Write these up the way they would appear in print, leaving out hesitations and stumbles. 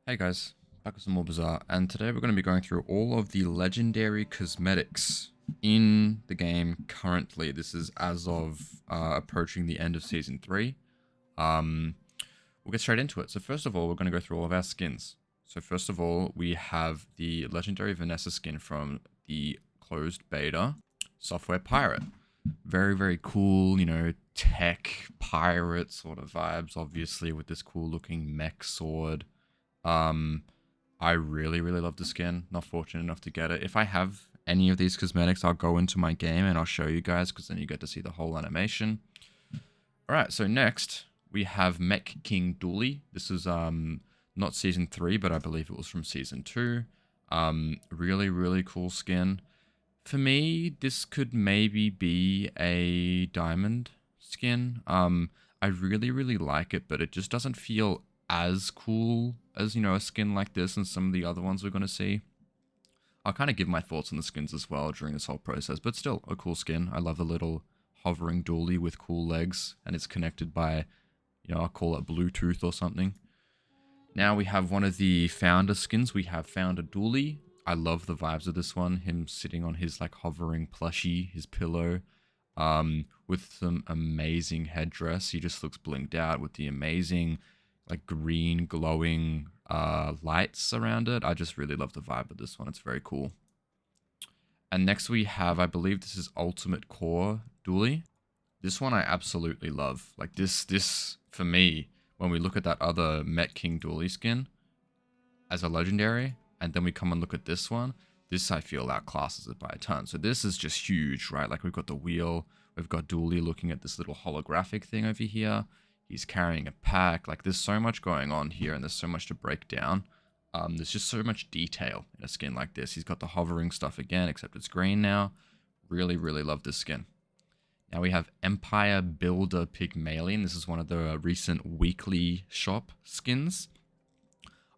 Hey guys, back with some more Bazaar, and today we're going to be going through all of the legendary cosmetics in the game currently. This is as of approaching the end of Season 3. We'll get straight into it. So first of all, we're going to go through all of our skins. So first of all, we have the legendary Vanessa skin from the closed beta, Software Pirate. Very, very cool, tech pirate sort of vibes, obviously, with this cool looking mech sword. I really, really love the skin. Not fortunate enough to get it. If I have any of these cosmetics, I'll go into my game and I'll show you guys, because then you get to see the whole animation. Alright, so next we have Mech King Dooley. This is not Season 3, but I believe it was from Season 2. Really, really cool skin. For me, this could maybe be a diamond skin. I really, really like it, but it just doesn't feel as cool as, a skin like this and some of the other ones we're going to see. I'll kind of give my thoughts on the skins as well during this whole process, but still a cool skin. I love the little hovering dolly with cool legs, and it's connected by, I'll call it Bluetooth or something. Now we have one of the founder skins. We have Founder Dooley. I love the vibes of this one. Him sitting on his hovering plushie, his pillow, with some amazing headdress. He just looks blinged out with the amazing green glowing lights around it. I just really love the vibe of this one. It's very cool. And next we have, I believe this is Ultimate Core Dooley. This one I absolutely love. This for me, when we look at that other Met King Dooley skin as a legendary, and then we come and look at this one, this I feel outclasses it by a ton. So this is just huge, right? We've got the wheel, we've got Dooley looking at this little holographic thing over here. He's carrying a pack. There's so much going on here, and there's so much to break down. There's just so much detail in a skin like this. He's got the hovering stuff again, except it's green now. Really, really love this skin. Now we have Empire Builder Pygmalien. This is one of the recent weekly shop skins.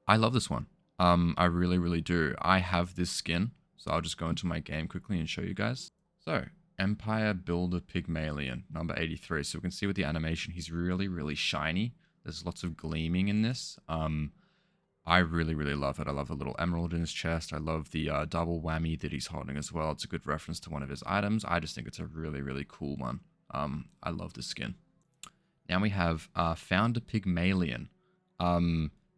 I love this one. I really, really do. I have this skin, so I'll just go into my game quickly and show you guys. So, Empire Builder Pygmalien, number 83. So we can see with the animation, he's really, really shiny. There's lots of gleaming in this. I really, really love it. I love the little emerald in his chest. I love the double whammy that he's holding as well. It's a good reference to one of his items. I just think it's a really, really cool one. I love this skin. Now we have Founder Pygmalien.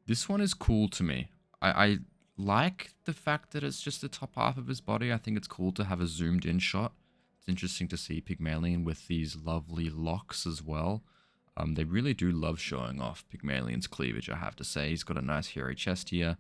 This one is cool to me. I like the fact that it's just the top half of his body. I think it's cool to have a zoomed in shot. It's interesting to see Pygmalien with these lovely locks as well. They really do love showing off Pygmalien's cleavage, I have to say. He's got a nice hairy chest here.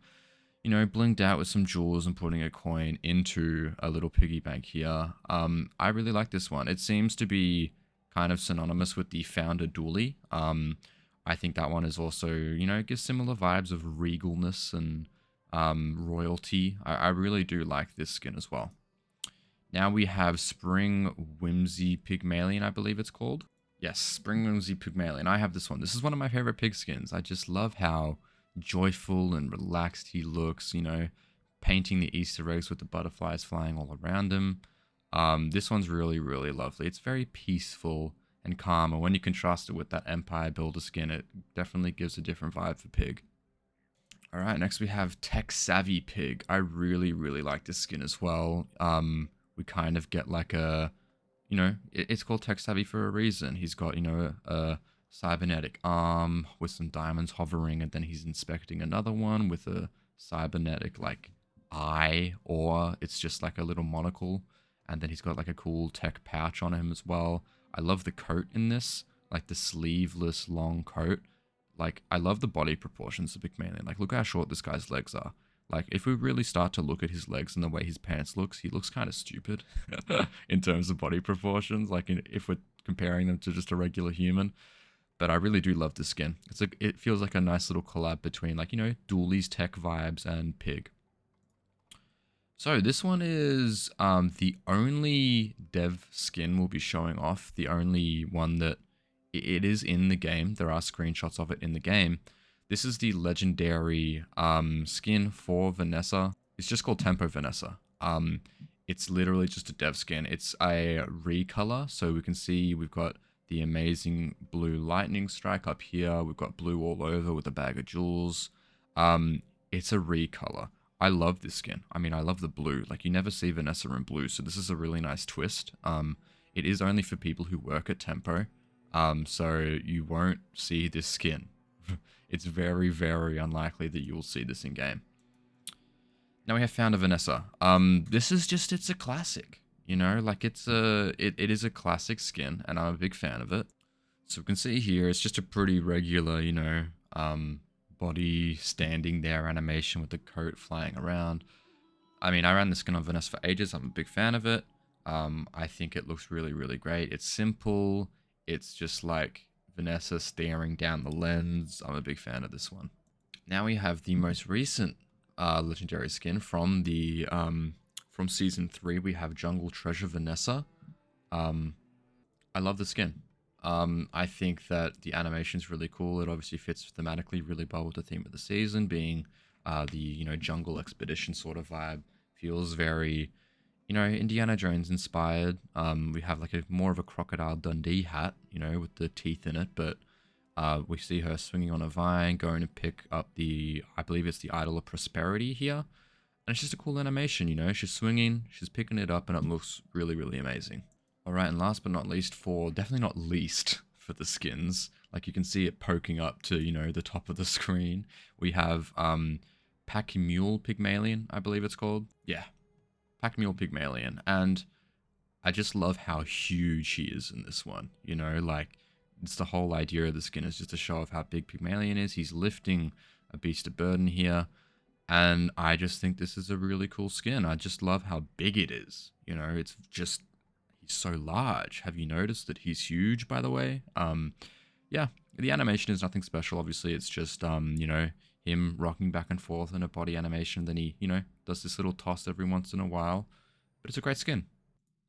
Blinged out with some jewels and putting a coin into a little piggy bank here. I really like this one. It seems to be kind of synonymous with the Founder Dooley. I think that one is also, gives similar vibes of regalness and royalty. I really do like this skin as well. Now we have Spring Whimsy Pygmalien, I believe it's called. Yes, Spring Whimsy Pygmalien. I have this one. This is one of my favorite pig skins. I just love how joyful and relaxed he looks, painting the Easter eggs with the butterflies flying all around him. This one's really, really lovely. It's very peaceful and calm, and when you contrast it with that Empire Builder skin, it definitely gives a different vibe for Pig. Alright, next we have Tech Savvy Pig. I really, really like this skin as well. We kind of get it's called Tech Savvy for a reason. He's got, a cybernetic arm with some diamonds hovering, and then he's inspecting another one with a cybernetic, eye, or it's just a little monocle, and then he's got, a cool tech pouch on him as well. I love the coat in this, the sleeveless long coat. I love the body proportions of Pygmalion. Look how short this guy's legs are. If we really start to look at his legs and the way his pants looks, he looks kind of stupid in terms of body proportions, if we're comparing them to just a regular human. But I really do love this skin. It feels like a nice little collab between, Dooley's tech vibes and Pig. So this one is the only dev skin we'll be showing off, the only one that it is in the game. There are screenshots of it in the game. This is the legendary skin for Vanessa. It's just called Tempo Vanessa. It's literally just a dev skin. It's a recolor, so we can see we've got the amazing blue lightning strike up here. We've got blue all over with a bag of jewels. It's a recolor. I love this skin. I mean, I love the blue. Like, you never see Vanessa in blue, so this is a really nice twist. It is only for people who work at Tempo, so you won't see this skin. It's very, very unlikely that you will see this in game. Now we have Founder Vanessa. This is just, it's a classic, you know, like it is a classic skin, and I'm a big fan of it. So we can see here, it's just a pretty regular, you know, body standing there animation with the coat flying around. I mean, I ran the skin on Vanessa for ages. I'm a big fan of it. I think it looks really, really great. It's simple. It's just like Vanessa staring down the lens. I'm a big fan of this one. Now we have the most recent legendary skin from the from season 3. We have Jungle Treasure Vanessa. I love the skin. I think that the animation is really cool. It obviously fits thematically really well with the theme of the season, being the, you know, jungle expedition sort of vibe. Feels very, you know, Indiana Jones inspired. We have like a more of a Crocodile Dundee hat, you know, with the teeth in it, but we see her swinging on a vine, going to pick up the, I believe it's the Idol of Prosperity here. And it's just a cool animation, you know, she's swinging, she's picking it up, and it looks really, really amazing. Alright, and last but not least definitely not least for the skins, like you can see it poking up to, you know, the top of the screen. We have Pygmalion, I believe it's called. Yeah, Pygmalion. And I just love how huge he is in this one, you know, like, it's the whole idea of the skin is just a show of how big Pygmalion is. He's lifting a beast of burden here, and I just think this is a really cool skin. I just love how big it is, you know, it's just, he's so large. Have you noticed that he's huge, by the way? Yeah, the animation is nothing special. Obviously, it's just, you know, him rocking back and forth in a body animation. Then he, you know, does this little toss every once in a while. But it's a great skin.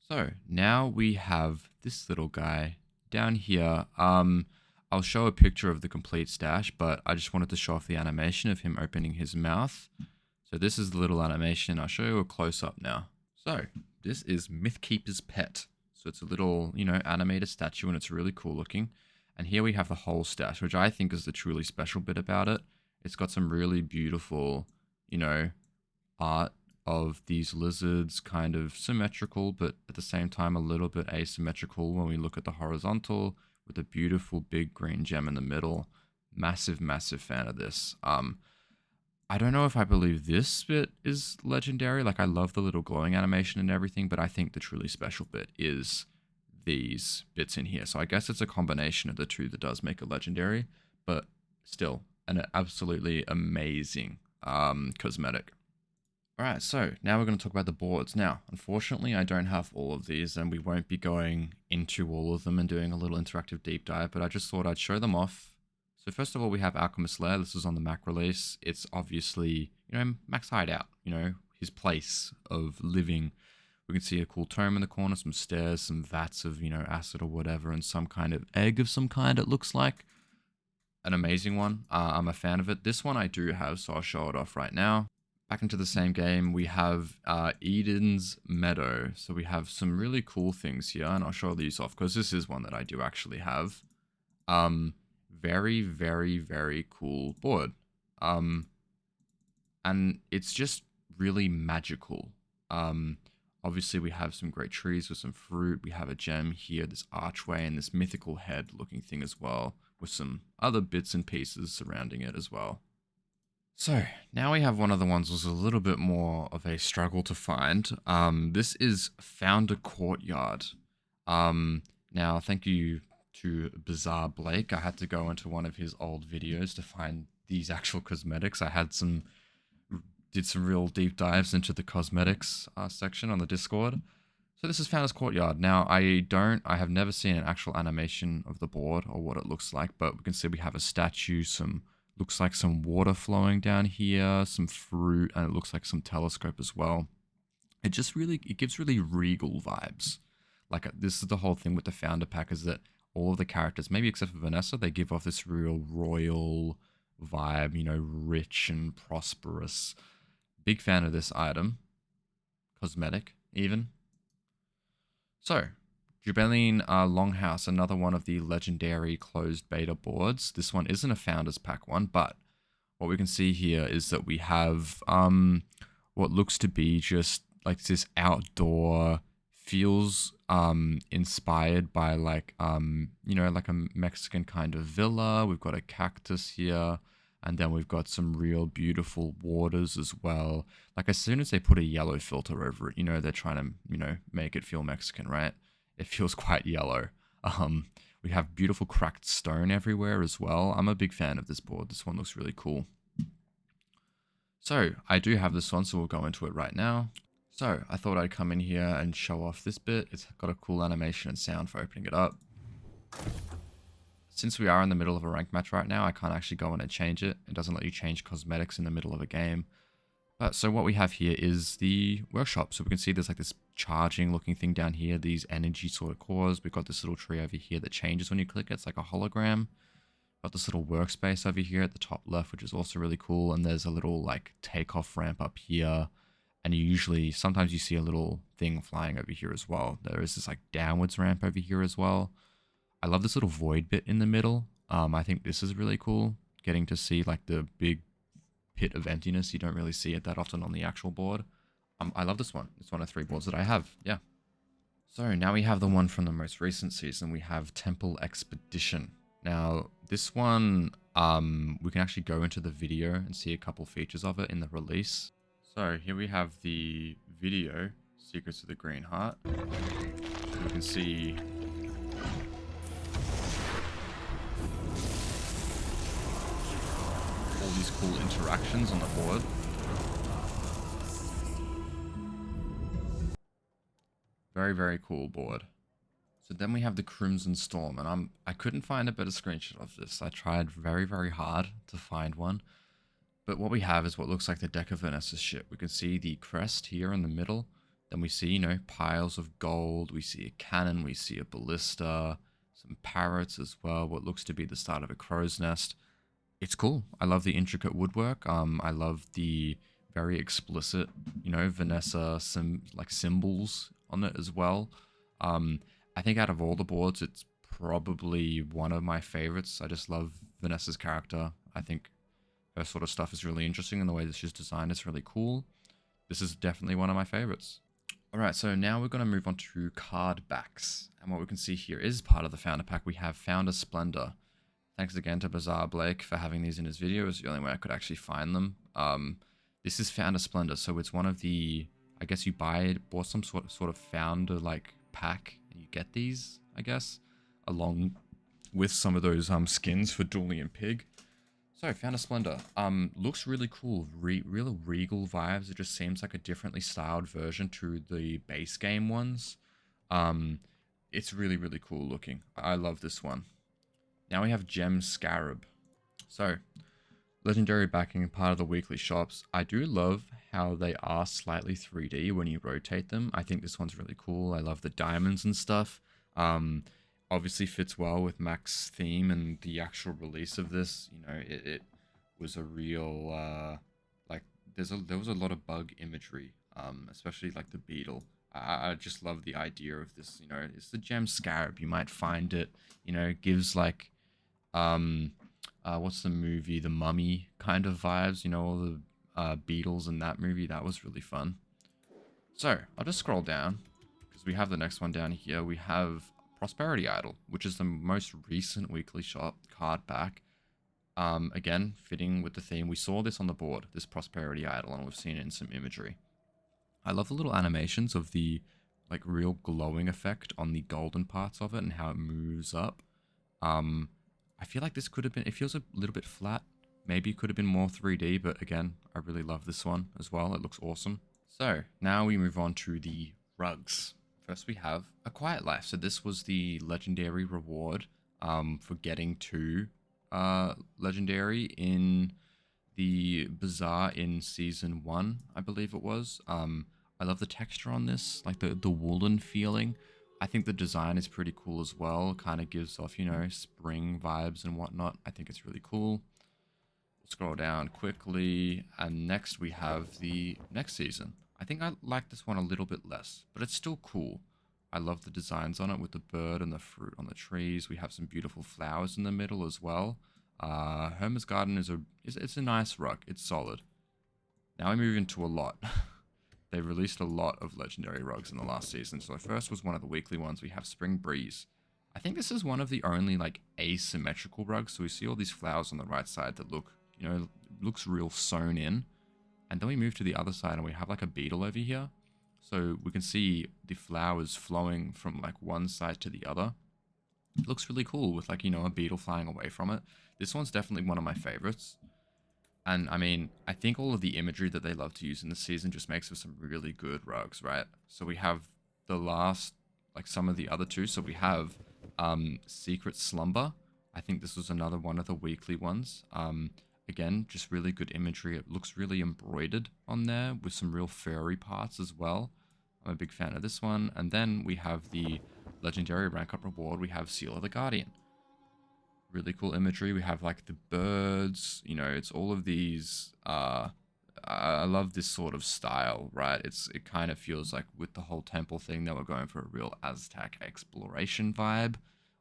So, now we have this little guy down here. I'll show a picture of the complete stash, but I just wanted to show off the animation of him opening his mouth. So this is the little animation. I'll show you a close-up now. So, this is Mythkeeper's pet. So it's a little, you know, animated statue, and it's really cool looking. And here we have the whole stash, which I think is the truly special bit about it. It's got some really beautiful, you know, art of these lizards, kind of symmetrical, but at the same time a little bit asymmetrical when we look at the horizontal, with a beautiful big green gem in the middle. Massive, massive fan of this. I don't know if I believe this bit is legendary. Like, I love the little glowing animation and everything, but I think the truly special bit is these bits in here. So I guess it's a combination of the two that does make it legendary, but still an absolutely amazing cosmetic. Alright, so now we're going to talk about the boards. Now, unfortunately, I don't have all of these, and we won't be going into all of them and doing a little interactive deep dive, but I just thought I'd show them off. So first of all, we have Alchemist Lair. This is on the Mac release. It's obviously, you know, Mac's hideout, you know, his place of living. We can see a cool tome in the corner, some stairs, some vats of, you know, acid or whatever, and some kind of egg of some kind, it looks like. An amazing one. I'm a fan of it. This one I do have, so I'll show it off right now. Back into the same game, we have Eden's Meadow. So we have some really cool things here, and I'll show these off because this is one that I do actually have. Very, very, very cool board. And it's just really magical. Obviously, we have some great trees with some fruit. We have a gem here, this archway, and this mythical head-looking thing as well, with some other bits and pieces surrounding it as well. So, now we have one of the ones that was a little bit more of a struggle to find. This is Founder Courtyard. Now, thank you to Bazaar Blake. I had to go into one of his old videos to find these actual cosmetics. I had did some real deep dives into the cosmetics section on the Discord. So this is Founder's Courtyard. Now, I have never seen an actual animation of the board or what it looks like, but we can see we have a statue, looks like some water flowing down here, some fruit, and it looks like some telescope as well. It gives really regal vibes. Like, this is the whole thing with the Founder pack, is that all of the characters, maybe except for Vanessa, they give off this real royal vibe, you know, rich and prosperous. Big fan of this item. Cosmetic, even. So, Jubelin Longhouse, another one of the legendary closed beta boards. This one isn't a Founders Pack one, but what we can see here is that we have what looks to be just like this outdoor, feels inspired by like like a Mexican kind of villa. We've got a cactus here, and then we've got some real beautiful waters as well. Like as soon as they put a yellow filter over it, they're trying to make it feel Mexican, right? It feels quite yellow. We have beautiful cracked stone everywhere as well. I'm a big fan of this board. This one looks really cool. So I do have this one, so we'll go into it right now. So I thought I'd come in here and show off this bit. It's got a cool animation and sound for opening it up. Since we are in the middle of a ranked match right now, I can't actually go in and change it. It doesn't let you change cosmetics in the middle of a game. But so what we have here is the workshop. So we can see there's like this charging looking thing down here, these energy sort of cores. We've got this little tree over here that changes when you click it. It's like a hologram. Got this little workspace over here at the top left, which is also really cool. And there's a little like takeoff ramp up here. And sometimes you see a little thing flying over here as well. There is this like downwards ramp over here as well. I love this little void bit in the middle. I think this is really cool. Getting to see like the big pit of emptiness. You don't really see it that often on the actual board. I love this one. It's one of 3 boards that I have. Yeah. So now we have the one from the most recent season. We have Temple Expedition. Now this one, we can actually go into the video and see a couple features of it in the release. So here we have the video, Secrets of the Green Heart. We can see all these cool interactions on the board. Very, very cool board. So then we have the Crimson Storm, and I couldn't find a better screenshot of this. I tried very, very hard to find one. But what we have is what looks like the deck of Vanessa's ship. We can see the crest here in the middle. Then we see, piles of gold. We see a cannon. We see a ballista. Some parrots as well. What looks to be the start of a crow's nest. It's cool. I love the intricate woodwork. I love the very explicit, Vanessa symbols on it as well. I think out of all the boards, it's probably one of my favorites. I just love Vanessa's character. I think her sort of stuff is really interesting, and the way that she's designed is really cool. This is definitely one of my favorites. Alright, so now we're going to move on to card backs. And what we can see here is part of the Founder Pack. We have Founder Splendor. Thanks again to Bazaar Blake for having these in his video. It was the only way I could actually find them. This is Founder Splendor, so it's one of the... I guess you bought some sort of Founder pack, and you get these, I guess, along with some of those skins for Dooley and Pig. So, Founder Splendor looks really cool, real regal vibes. It just seems like a differently styled version to the base game ones. It's really, really cool looking. I love this one. Now we have Gem Scarab. So, legendary backing, part of the weekly shops. I do love how they are slightly 3D when you rotate them. I think this one's really cool. I love the diamonds and stuff. Obviously fits well with Mac's theme and the actual release of this. It was a real there was a lot of bug imagery, especially like the beetle. I just love the idea of this. It's the Gem Scarab. You might find it. Gives like what's the movie, The Mummy kind of vibes. All the beetles in that movie. That was really fun. So I'll just scroll down because we have the next one down here. We have Prosperity Idol, which is the most recent weekly shop card pack. Again, fitting with the theme. We saw this on the board, this Prosperity Idol, and we've seen it in some imagery. I love the little animations of the real glowing effect on the golden parts of it and how it moves up. I feel like this could have been, it feels a little bit flat. Maybe it could have been more 3D, but again, I really love this one as well. It looks awesome. So now we move on to the rugs. First we have A Quiet Life. So this was the legendary reward for getting to legendary in the Bazaar in season 1, I believe it was. I love the texture on this, like the woolen feeling. I think the design is pretty cool as well. Kind of gives off, spring vibes and whatnot. I think it's really cool. We'll scroll down quickly, and next we have the next season. I think I like this one a little bit less, but it's still cool. I love the designs on it with the bird and the fruit on the trees. We have some beautiful flowers in the middle as well. Hermes Garden it's a nice rug. It's solid. Now we move into a lot. They released a lot of legendary rugs in the last season. So the first was one of the weekly ones. We have Spring Breeze. I think this is one of the only like asymmetrical rugs. So we see all these flowers on the right side that look, looks real sewn in. And then we move to the other side and we have like a beetle over here. So we can see the flowers flowing from like one side to the other. It looks really cool with like, a beetle flying away from it. This one's definitely one of my favorites. And I mean, I think all of the imagery that they love to use in this season just makes for some really good rugs, right? So we have the last, like some of the other two. So we have Secret Slumber. I think this was another one of the weekly ones. Again, just really good imagery. It looks really embroidered on there with some real furry parts as well. I'm a big fan of this one. And then we have the legendary rank up reward. We have Seal of the Guardian. Really cool imagery. We have like the birds, it's all of these. I love this sort of style, right? It kind of feels like with the whole temple thing that we're going for a real Aztec exploration vibe.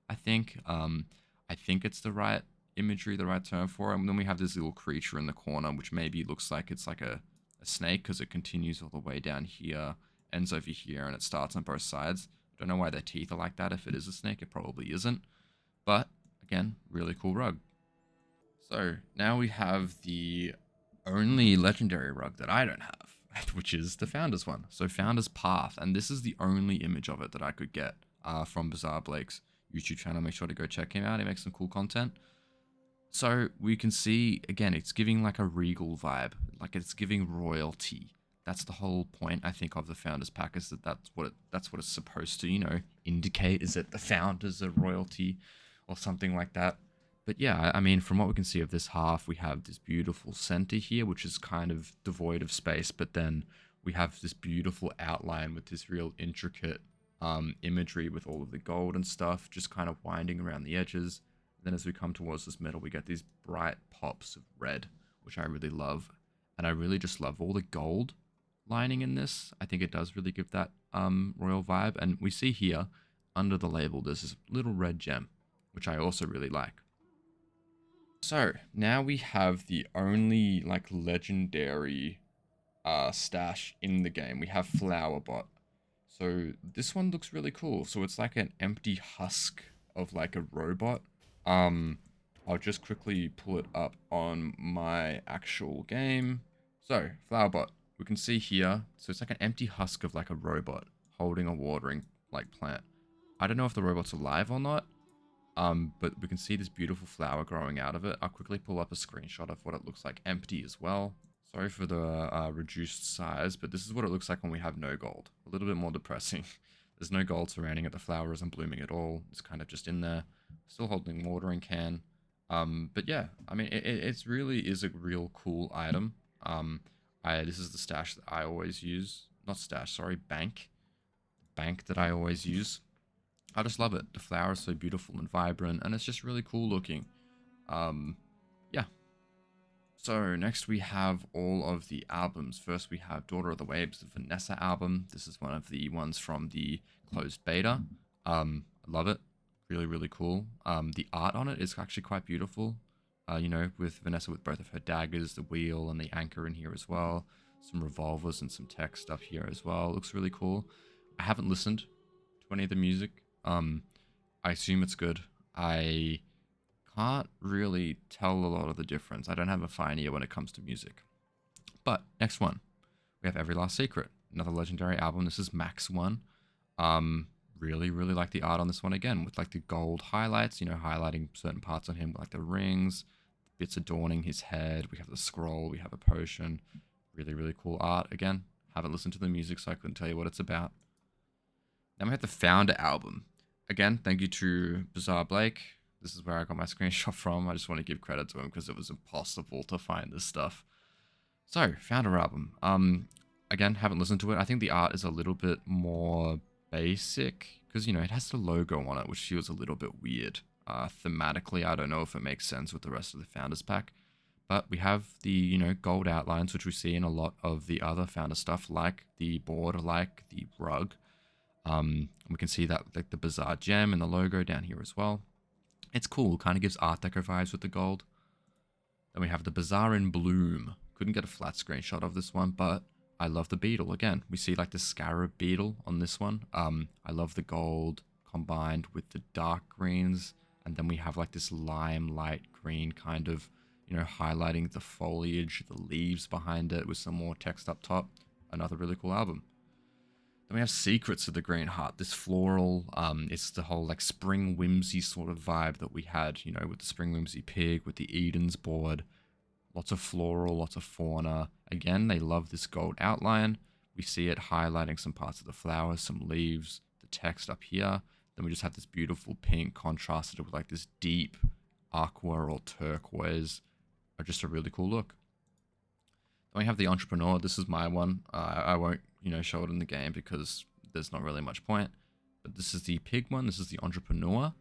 I think. I think it's the right imagery, the right term for it. And then we have this little creature in the corner, which maybe looks like it's like a snake because it continues all the way down here, ends over here, and it starts on both sides. I don't know why their teeth are like that. If it is a snake, it probably isn't. But again, really cool rug. So now we have the only legendary rug that I don't have, which is the Founders one. So Founders Path, and this is the only image of it that I could get from Bazaar Blake's YouTube channel. Make sure to go check him out. He makes some cool content. So we can see, again, it's giving like a regal vibe, like it's giving royalty. That's the whole point, I think, of the Founders Pack, is that's what it's supposed to, indicate, is that the Founders are royalty or something like that. But yeah, I mean, from what we can see of this half, we have this beautiful center here, which is kind of devoid of space, but then we have this beautiful outline with this real intricate imagery with all of the gold and stuff, just kind of winding around the edges. Then as we come towards this middle, we get these bright pops of red, which I really love. And I really just love all the gold lining in this. I think it does really give that royal vibe. And we see here, under the label, there's this little red gem, which I also really like. So, now we have the only, like, legendary stash in the game. We have Flowerbot. So, this one looks really cool. So, it's like an empty husk of, like, a robot. I'll just quickly pull it up on my actual game. So, Flowerbot, we can see here, so it's like an empty husk of like a robot holding a watering like plant. I don't know if the robot's alive or not, but we can see this beautiful flower growing out of it. I'll quickly pull up a screenshot of what it looks like empty as well. Sorry for the reduced size, but this is what it looks like when we have no gold. A little bit more depressing. There's no gold surrounding it. The flower isn't blooming at all. It's kind of just in there. Still holding watering can. But yeah, I mean, it really is a real cool item. This is the stash that I always use. Not stash, sorry, bank. Bank that I always use. I just love it. The flower is so beautiful and vibrant, and it's just really cool looking. Yeah. So next we have all of the albums. First we have Daughter of the Waves, the Vanessa album. This is one of the ones from the closed beta. I love it. Really, really cool. The art on it is actually quite beautiful. With Vanessa with both of her daggers, the wheel, and the anchor in here as well. Some revolvers and some tech stuff here as well. Looks really cool. I haven't listened to any of the music. I assume it's good. I can't really tell a lot of the difference. I don't have a fine ear when it comes to music. But next one, we have Every Last Secret, another legendary album. This is Max one. Really, really like the art on this one again, with like the gold highlights, highlighting certain parts on him, like the rings, bits adorning his head. We have the scroll, we have a potion. Really, really cool art. Again, haven't listened to the music, so I couldn't tell you what it's about. Then we have the Founder album. Again, thank you to Bazaar Blake. This is where I got my screenshot from. I just want to give credit to him because it was impossible to find this stuff. So, Founder album. Again, haven't listened to it. I think the art is a little bit more basic because, it has the logo on it, which feels a little bit weird. Thematically, I don't know if it makes sense with the rest of the Founders pack. But we have the, gold outlines, which we see in a lot of the other Founder stuff, like the board, like the rug. We can see that, like the Bazaar gem and the logo down here as well. It's cool, kind of gives Art Deco vibes with the gold. Then we have the Bazaar in Bloom. Couldn't get a flat screenshot of this one, but I love the beetle. Again, we see like the scarab beetle on this one. I love the gold combined with the dark greens. And then we have like this lime light green kind of, you know, highlighting the foliage, the leaves behind it with some more text up top. Another really cool album. Then we have Secrets of the Green Heart. This floral, it's the whole like spring whimsy sort of vibe that we had, you know, with the spring whimsy pig, with the Eden's board. Lots of floral, lots of fauna. Again, they love this gold outline. We see it highlighting some parts of the flowers, some leaves, the text up here. Then we just have this beautiful pink contrasted with like this deep aqua or turquoise. Just a really cool look. Then we have the Entrepreneur. This is my one. I won't, you know, show it in the game because there's not really much point. But this is the pig one. This is the Entrepreneur.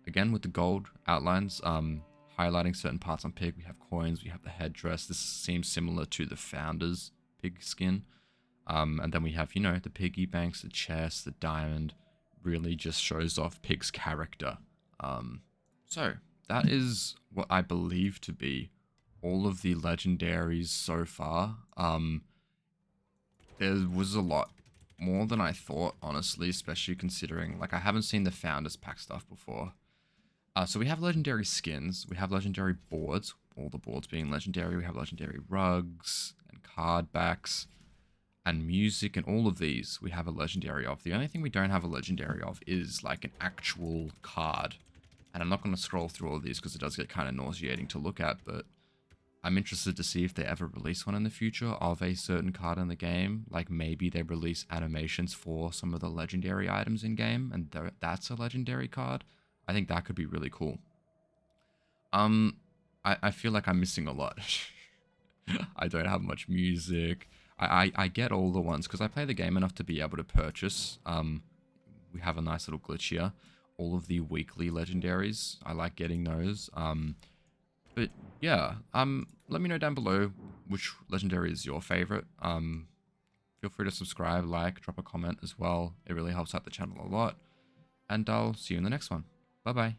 Again, with the gold outlines, highlighting certain parts on pig. We have coins. We have the headdress. This seems similar to the Founder's pig skin. And then we have, you know, the piggy banks, the chest, the diamond. Really just shows off pig's character. So that is what I believe to be all of the legendaries so far. There was a lot more than I thought, honestly, especially considering like I haven't seen the Founders Pack stuff before. So we have legendary skins, we have legendary boards, all the boards being legendary, we have legendary rugs and card backs and music, and all of these we have a legendary of. The only thing we don't have a legendary of is like an actual card. And I'm not going to scroll through all of these because it does get kind of nauseating to look at, but I'm interested to see if they ever release one in the future of a certain card in the game. Like maybe they release animations for some of the legendary items in game, and that's a legendary card. I think that could be really cool. I feel like I'm missing a lot. I don't have much music. I get all the ones because I play the game enough to be able to purchase. We have a nice little glitch here. All of the weekly legendaries. I like getting those. But yeah, let me know down below which legendary is your favorite. Feel free to subscribe, like, drop a comment as well. It really helps out the channel a lot. And I'll see you in the next one. Bye bye.